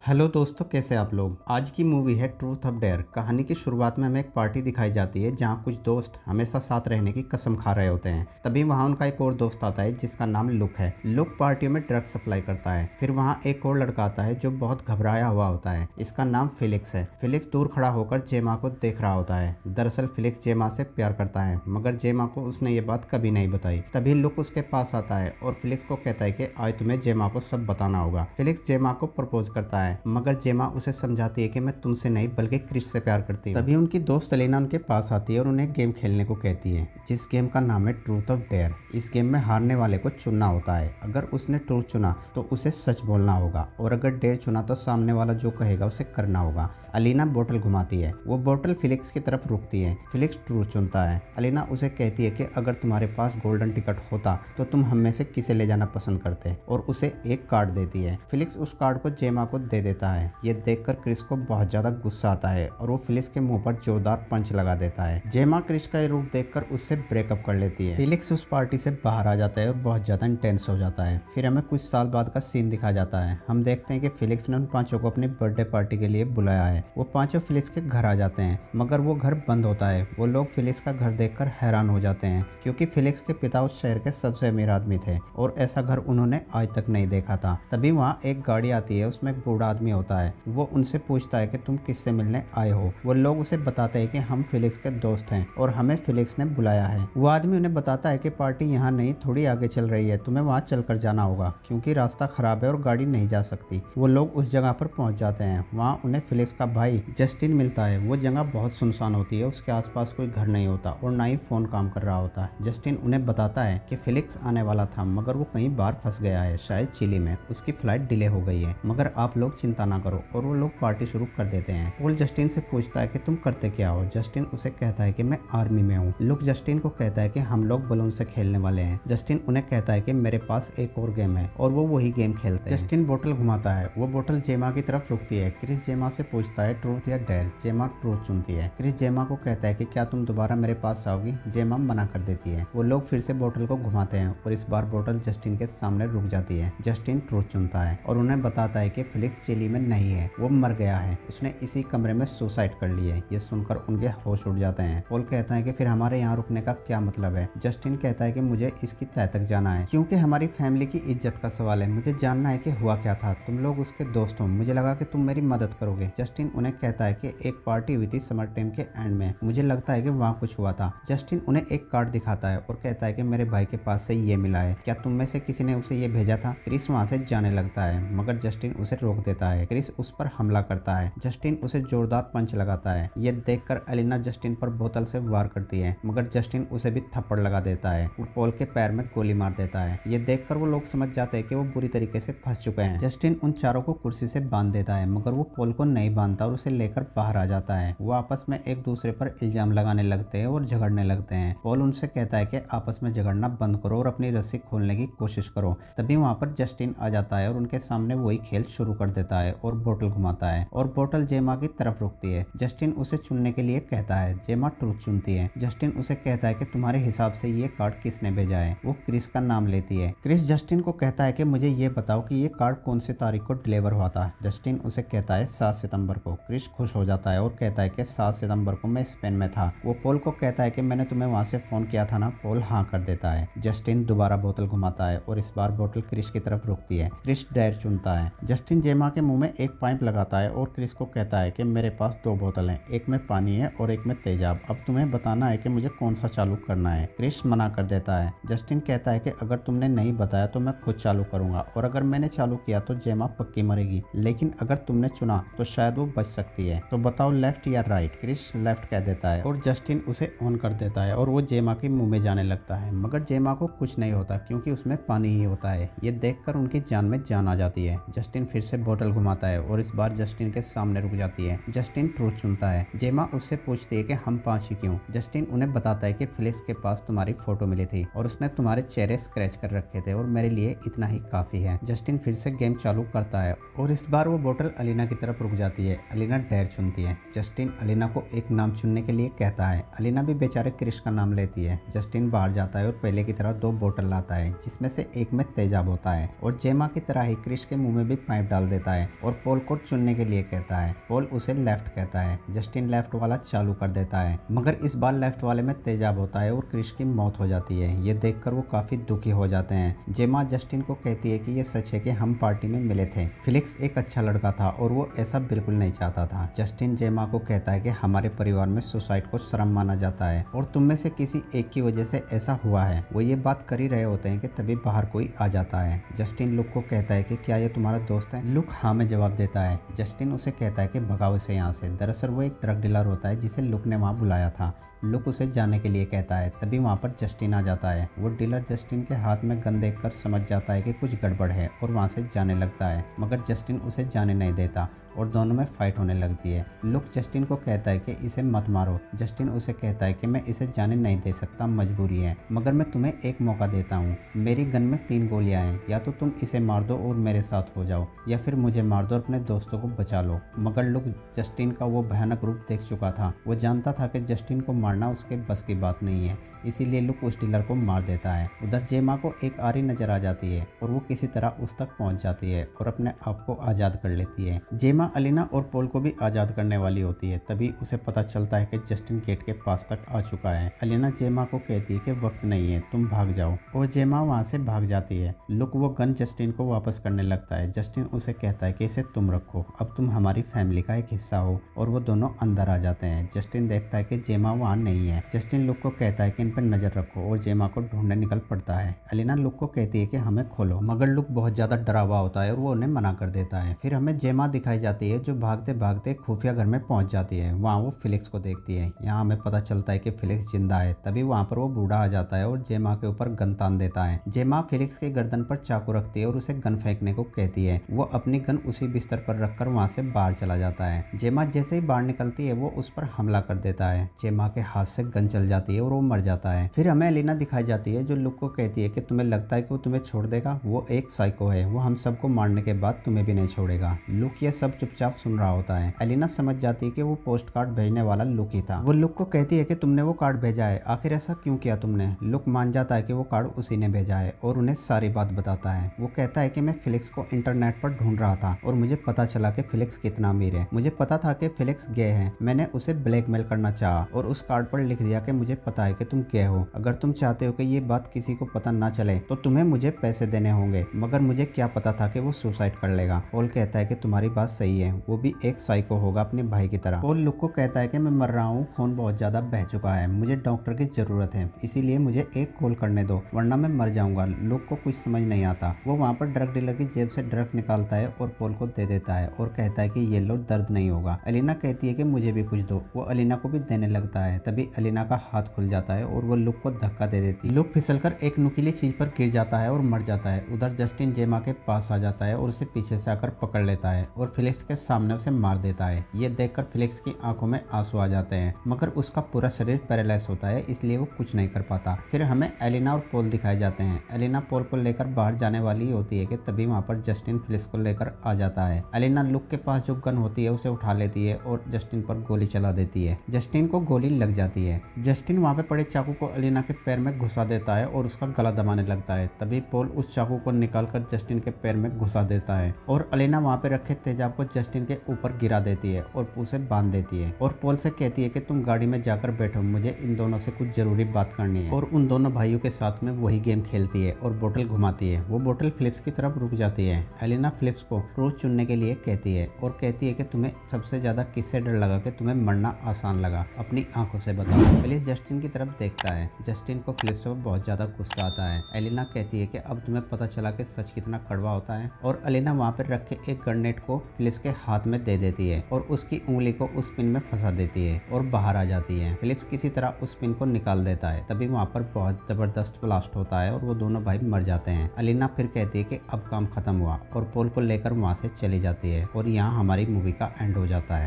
Hello दोस्तों, कैसे आप लोग। आज की मूवी है ट्रूथ ऑफ डेयर। कहानी की शुरुआत में हमें एक पार्टी दिखाई जाती है जहां कुछ दोस्त हमेशा साथ रहने की कसम खा रहे होते हैं। तभी वहां उनका एक और दोस्त आता है जिसका नाम लुक है। लुक पार्टियों में ड्रग सप्लाई करता है। फिर वहां एक और लड़का आता है जो बहुत घबराया हुआ होता है। इसका नाम फिलिक्स है। फिलिक्स दूर खड़ा होकर जेमा को देख रहा होता है। दरअसल फिलिक्स जेमा से प्यार करता है, मगर जेमा को उसने ये बात कभी नहीं बताई। तभी लुक उसके पास आता है और फिलिक्स को कहता है कि आज तुम्हें जेमा को सब बताना होगा। फिलिक्स जेमा को प्रपोज करता है, मगर जेमा उसे समझाती है कि मैं तुमसे नहीं बल्कि क्रिस से प्यार करती हूँ। तभी उनकी दोस्त एलेना उनके पास आती है और उन्हें गेम खेलने को कहती है, जिस गेम का नाम है ट्रूथ ऑफ डेयर। इस गेम में हारने वाले को चुनना होता है। अगर उसने ट्रूथ चुना तो उसे सच बोलना होगा, और अगर डेयर चुना तो सामने वाला जो कहेगा उसे करना होगा। अलीना बोतल घुमाती है। वो बोतल फिलिक्स की तरफ रुकती है। फिलिक्स ट्रूथ चुनता है। अलीना उसे कहती है कि अगर तुम्हारे पास गोल्डन टिकट होता तो तुम हम में से किसे ले जाना पसंद करते, और उसे एक कार्ड देती है। फिलिक्स उस कार्ड को जेमा को दे देता है। ये देखकर क्रिस को बहुत ज्यादा गुस्सा आता है और वो फिलिक्स के मुंह पर जोरदार पंच लगा देता है। जेमा क्रिस का ये रूप देखकर उससे ब्रेकअप कर लेती है। फिलिक्स उस पार्टी से बाहर आ जाता है और बहुत ज्यादा इंटेंस हो जाता है। फिर हमें कुछ साल बाद का सीन दिखा जाता है। हम देखते हैं कि फिलिक्स ने उन पांचों को अपनी बर्थडे पार्टी के लिए बुलाया है। वो पांचों फिलिक्स के घर आ जाते हैं, मगर वो घर बंद होता है। वो लोग फिलिक्स का घर देखकर हैरान हो जाते हैं, क्योंकि फिलिक्स के पिता उस शहर के सबसे अमीर आदमी थे और ऐसा घर उन्होंने आज तक नहीं देखा था। तभी वहाँ एक गाड़ी आती है, उसमें एक बूढ़ा आदमी होता है। वो उनसे पूछता है कि तुम किससे मिलने आए हो। वो लोग उसे बताते हैं कि हम फिलिक्स के दोस्त हैं और हमें फिलिक्स ने बुलाया है। वो आदमी उन्हें बताता है कि पार्टी यहाँ नहीं, थोड़ी आगे चल रही है, तुम्हें वहाँ चलकर जाना होगा क्योंकि रास्ता खराब है और गाड़ी नहीं जा सकती। वो लोग उस जगह पर पहुंच जाते हैं। वहाँ उन्हें फिलिक्स का भाई जस्टिन मिलता है। वो जगह बहुत सुनसान होती है, उसके आसपास कोई घर नहीं होता और ना ही फोन काम कर रहा होता है। जस्टिन उन्हें बताता है कि फिलिक्स आने वाला था, मगर वो कहीं बाहर फंस गया है, शायद चिली में। उसकी फ्लाइट डिले हो गई है, मगर आप लोग चिंता ना करो। और वो लोग पार्टी शुरू कर देते हैं। पॉल जस्टिन से पूछता है कि तुम करते क्या हो। जस्टिन उसे कहता है कि मैं आर्मी में हूँ। लुक जस्टिन को कहता है कि हम लोग बलून से खेलने वाले हैं। जस्टिन उन्हें कहता है कि मेरे पास एक और गेम है, और वो वही गेम खेलते हैं। जस्टिन बोतल घुमाता है। वो बोतल जेमा की तरफ रुकती है। क्रिस जेमा से पूछता है ट्रूथ या डेयर। जेमा ट्रूथ चुनती है। क्रिस जेमा को कहता है कि क्या तुम दोबारा मेरे पास आओगी। जेमा मना कर देती है। वो लोग फिर से बोतल को घुमाते हैं और इस बार बोतल जस्टिन के सामने रुक जाती है। जस्टिन ट्रूथ चुनता है और उन्हें बताता है कि फिलिक्स चिली में नहीं है, वो मर गया है। उसने इसी कमरे में सुसाइड कर ली है। ये सुनकर उनके होश उड़ जाते हैं। पॉल कहता है कि फिर हमारे यहाँ रुकने का क्या मतलब है। जस्टिन कहता है कि मुझे इसकी तह तक जाना है, क्योंकि हमारी फैमिली की इज्जत का सवाल है। मुझे जानना है कि हुआ क्या था। तुम लोग उसके दोस्त हो, मुझे लगा कि तुम मेरी मदद करोगे। जस्टिन उन्हें कहता है कि एक पार्टी हुई थी समर टाइम के एंड में, मुझे लगता है कि वहाँ कुछ हुआ था। जस्टिन उन्हें एक कार्ड दिखाता है और कहता है कि मेरे भाई के पास से ये मिला है, क्या तुम में से किसी ने उसे ये भेजा था। क्रिस वहाँ से जाने लगता है, मगर जस्टिन उसे रोक देता है। क्रिस उस पर हमला करता है। जस्टिन उसे जोरदार पंच लगाता है। ये देखकर एलिना जस्टिन पर बोतल से वार करती है, मगर जस्टिन उसे भी थप्पड़ लगा देता है और पॉल के पैर में गोली मार देता है। ये देखकर वो लोग समझ जाते हैं कि वो बुरी तरीके से फंस चुके हैं। जस्टिन उन चारों को कुर्सी से बांध देता है, मगर वो पॉल को नहीं बांधता और उसे लेकर बाहर आ जाता है। वो आपस में एक दूसरे पर इल्जाम लगाने लगते हैं और झगड़ने लगते हैं। पॉल उनसे कहता है कि आपस में झगड़ना बंद करो और अपनी रस्सी खोलने की कोशिश करो। तभी वहाँ पर जस्टिन आ जाता है और उनके सामने वही खेल शुरू कर देता है और बोतल घुमाता है और बोतल जेमा की तरफ रुकती है। जस्टिन उसे चुनने के लिए कहता है। जेमा ट्रूथ चुनती है। जस्टिन उसे कहता है कि तुम्हारे हिसाब से ये कार्ड किसने भेजा है। वो क्रिस का नाम लेती है। क्रिस जस्टिन को कहता है कि मुझे ये बताओ कि ये कार्ड कौन सी तारीख को डिलीवर हुआ था। जस्टिन उसे कहता है 7 सितंबर को। क्रिस खुश हो जाता है और कहता है कि 7 सितंबर को मैं स्पेन में था। वो पॉल को कहता है कि मैंने तुम्हें वहां से फोन किया था ना। पॉल हाँ कर देता है। जस्टिन दोबारा बोतल घुमाता है और इस बार बोतल क्रिस की तरफ रुकती है। क्रिस डेयर चुनता है। जस्टिन जेमा के मुंह में एक पाइप लगाता है और क्रिस को कहता है कि मेरे पास 2 बोतल हैं, एक में पानी है और एक में तेजाब। अब तुम्हें बताना है कि मुझे कौन सा चालू करना है। क्रिस मना कर देता है। जस्टिन कहता है कि अगर तुमने नहीं बताया तो मैं खुद चालू करूंगा, और अगर मैंने चालू किया तो जेमा पक्की मरेगी, लेकिन अगर तुमने चुना तो शायद वो बच सकती है। तो बताओ लेफ्ट या राइट। क्रिस लेफ्ट कह देता है और जस्टिन उसे ऑन कर देता है और वो जेमा के मुंह में जाने लगता है, मगर जेमा को कुछ नहीं होता क्योंकि उसमें पानी ही होता है। ये देखकर उनकी जान में जान आ जाती है। जस्टिन फिर से बोतल घुमाता है और इस बार जस्टिन के सामने रुक जाती है। जस्टिन ट्रूथ चुनता है। जेमा उससे पूछती है कि हम 5 ही क्यों। जस्टिन उन्हें बताता है कि फिलिक्स के पास तुम्हारी फोटो मिली थी और उसने तुम्हारे चेहरे स्क्रैच कर रखे थे और मेरे लिए इतना ही काफी है। जस्टिन फिर से गेम चालू करता है और इस बार वो बोतल अलीना की तरफ रुक जाती है। अलीना डेर चुनती है। जस्टिन अलीना को एक नाम चुनने के लिए कहता है। अलीना भी बेचारे क्रिश का नाम लेती है। जस्टिन बाहर जाता है और पहले की तरह 2 बोतल लाता है, जिसमें से एक में तेजाब होता है और जेमा की तरह ही क्रिश के मुंह में भी पाइप डाल देता है और पॉल को चुनने के लिए कहता है। पॉल उसे लेफ्ट कहता है। जस्टिन लेफ्ट वाला चालू कर देता है, मगर इस बार लेफ्ट वाले में तेजाब होता है और क्रिश की मौत हो जाती है। ये देखकर वो काफी दुखी हो जाते हैं। जेमा जस्टिन को कहती है कि ये सच है कि हम पार्टी में मिले थे। फिलिक्स एक अच्छा लड़का था और वो ऐसा बिल्कुल नहीं चाहता था। जस्टिन जेमा को कहता है कि हमारे परिवार में सुसाइड को शर्म माना जाता है और तुम में से किसी एक की वजह से ऐसा हुआ है। वो ये बात कर ही रहे होते हैं कि तभी बाहर कोई आ जाता है। जस्टिन लुक को कहता है कि क्या ये तुम्हारा दोस्त है? लुक हाँ में जवाब देता है। जस्टिन उसे कहता है कि भगाओ इसे यहाँ से। दरअसल वो एक ड्रग डीलर होता है जिसे लुक ने वहाँ बुलाया था। लुक उसे जाने के लिए कहता है। तभी वहाँ पर जस्टिन आ जाता है। वो डीलर जस्टिन के हाथ में गन देखकर समझ जाता है कि कुछ गड़बड़ है और वहाँ से जाने लगता है, मगर जस्टिन उसे जाने नहीं देता और दोनों में फाइट होने लगती है। लुक जस्टिन को कहता है कि इसे मत मारो। जस्टिन उसे कहता है कि मैं इसे जाने नहीं दे सकता, मजबूरी है, मगर मैं तुम्हें एक मौका देता हूँ। मेरी गन में 3 गोलियां हैं, या तो तुम इसे मार दो और मेरे साथ हो जाओ, या फिर मुझे मार दो और अपने दोस्तों को बचा लो। मगर लुक जस्टिन का वो भयानक रूप देख चुका था। वो जानता था कि जस्टिन को मारना उसके बस की बात नहीं है, इसीलिए लुक उस डीलर को मार देता है। उधर जेमा को एक आरी नजर आ जाती है और वो किसी तरह उस तक पहुंच जाती है और अपने आप को आज़ाद कर लेती है। जेमा अलीना और पॉल को भी आज़ाद करने वाली होती है। तभी उसे पता चलता है कि जस्टिन गेट के पास तक आ चुका है। अलीना जेमा को कहती है कि वक्त नहीं है, तुम भाग जाओ, और जेमा वहाँ से भाग जाती है। लुक वो गन जस्टिन को वापस करने लगता है। जस्टिन उसे कहता है कि इसे तुम रखो, अब तुम हमारी फैमिली का एक हिस्सा हो, और वो दोनों अंदर आ जाते हैं। जस्टिन देखता है कि जेमा वहाँ नहीं है। जस्टिन लुक को कहता है कि पर नजर रखो और जेमा को ढूंढने निकल पड़ता है। अलीना लुक को कहती है कि हमें खोलो, मगर लुक बहुत ज्यादा डरा हुआ होता है और वो उन्हें मना कर देता है। फिर हमें जेमा दिखाई जाती है जो भागते भागते खुफिया घर में पहुंच जाती है। वहाँ वो फिलिक्स को देखती है। यहाँ हमें पता चलता है कि फिलिक्स जिंदा है। तभी वहाँ पर वो बूढ़ा आ जाता है और जेमा के ऊपर गन तान देता है। जेमा फिलिक्स के गर्दन पर चाकू रखती है और उसे गन फेंकने को कहती है। वो अपनी गन उसी बिस्तर पर रखकर वहाँ से बाहर चला जाता है। जेमा जैसे ही बाहर निकलती है वो उस पर हमला कर देता है। जेमा के हाथ से गन चल जाती है और वो मर जाता है। फिर हमें एलिना दिखाई जाती है जो लुक को कहती है कि तुम्हें लगता है कि वो तुम्हें छोड़ देगा? वो एक साइको है, वो हम सबको मारने के बाद तुम्हें भी नहीं छोड़ेगा। लुक ये सब चुपचाप सुन रहा होता है। एलिना समझ जाती है कि वो पोस्ट कार्ड भेजने वाला लुक ही था। वो लुक को कहती है कि तुमने वो कार्ड भेजा है, आखिर ऐसा क्यों किया तुमने? लुक मान जाता है कि वो कार्ड उसी ने भेजा है और उन्हें सारी बात बताता है। वो कहता है कि मैं फिलिक्स को इंटरनेट पर ढूंढ रहा था और मुझे पता चला कि फिलिक्स कितना अमीर है। मुझे पता था कि फिलिक्स गे है। मैंने उसे ब्लैकमेल करना चाहा और उस कार्ड पर लिख दिया कि मुझे पता है कि तुम गे हो। अगर तुम चाहते हो कि ये बात किसी को पता ना चले तो तुम्हें मुझे पैसे देने होंगे, मगर मुझे क्या पता था कि वो सुसाइड कर लेगा। पॉल कहता है कि तुम्हारी बात सही है, वो भी एक साइको होगा अपने भाई की तरह। पॉल लुक को कहता है कि मैं मर रहा हूँ, खून बहुत ज्यादा बह चुका है, मुझे डॉक्टर की जरूरत है, इसीलिए मुझे एक कॉल करने दो वरना मैं मर जाऊंगा। लुक को कुछ समझ नहीं आता। वो वहाँ पर ड्रग डीलर की जेब से ड्रग्स निकालता है और पॉल को दे देता है और कहता है कि ये लो, दर्द नहीं होगा। एलिना कहती है कि मुझे भी कुछ दो। वो एलिना को भी देने लगता है। तभी एलिना का हाथ खुल जाता है और वो लुक को धक्का दे देती है। लुक फिसलकर एक नुकीली चीज पर गिर जाता है और मर जाता है। उधर जस्टिन जेमा के पास आ जाता है और उसे पीछे से आकर पकड़ लेता है और फिलिक्स के सामने उसे मार देता है। ये देखकर फिलिक्स की आंखों में आंसू आ जाते हैं, मगर उसका पूरा शरीर पैरालाइज होता है, इसलिए वो कुछ नहीं कर पाता। फिर हमें एलिना और पॉल दिखाए जाते हैं। एलिना पॉल को लेकर बाहर जाने वाली होती है कि तभी वहाँ पर जस्टिन फिलिक्स को लेकर आ जाता है। एलिना लुक के पास जो गन होती है उसे उठा लेती है और जस्टिन पर गोली चला देती है। जस्टिन को गोली लग जाती है। जस्टिन वहाँ पे पड़े चाकू को एलिना के पैर में घुसा देता है और उसका गला दबाने लगता है। तभी पॉल उस चाकू को निकालकर जस्टिन के पैर में घुसा देता है और एलिना वहाँ पे रखे तेजाब को जस्टिन के ऊपर गिरा देती है और उसे बांध देती है और पॉल से कहती है कि तुम गाड़ी में जाकर बैठो, मुझे इन दोनों से कुछ जरूरी बात करनी है। और उन दोनों भाइयों के साथ में वही गेम खेलती है और बोतल घुमाती है। वो बोतल फिलिप्स की तरफ रुक जाती है। एलिना फिलिप्स को रोज चुनने के लिए कहती है और कहती है कि तुम्हें सबसे ज्यादा किससे डर लगा कि तुम्हें मरना आसान लगा, अपनी आंखों से बताओ। फिलिप्स जस्टिन की तरफ देखता है। जस्टिन को फिलिप्स पर बहुत ज्यादा गुस्सा आता है। एलिना कहती है कि अब तुम्हें पता चला कि सच कितना कड़वा होता है, और एलिना वहाँ पर रखे एक ग्रेनेड को फिलिप्स के हाथ में दे देती है और उसकी उंगली को उस पिन में फंसा देती है और बाहर आ जाती है। फिलिप्स किसी तरह उस पिन को निकाल देता है। तभी वहाँ पर बहुत जबरदस्त ब्लास्ट होता है और वो दोनों भाई मर जाते हैं। एलिना फिर कहती है कि अब काम खत्म हुआ और पॉल को लेकर वहाँ से चली जाती है और यहाँ हमारी मूवी का एंड हो जाता है।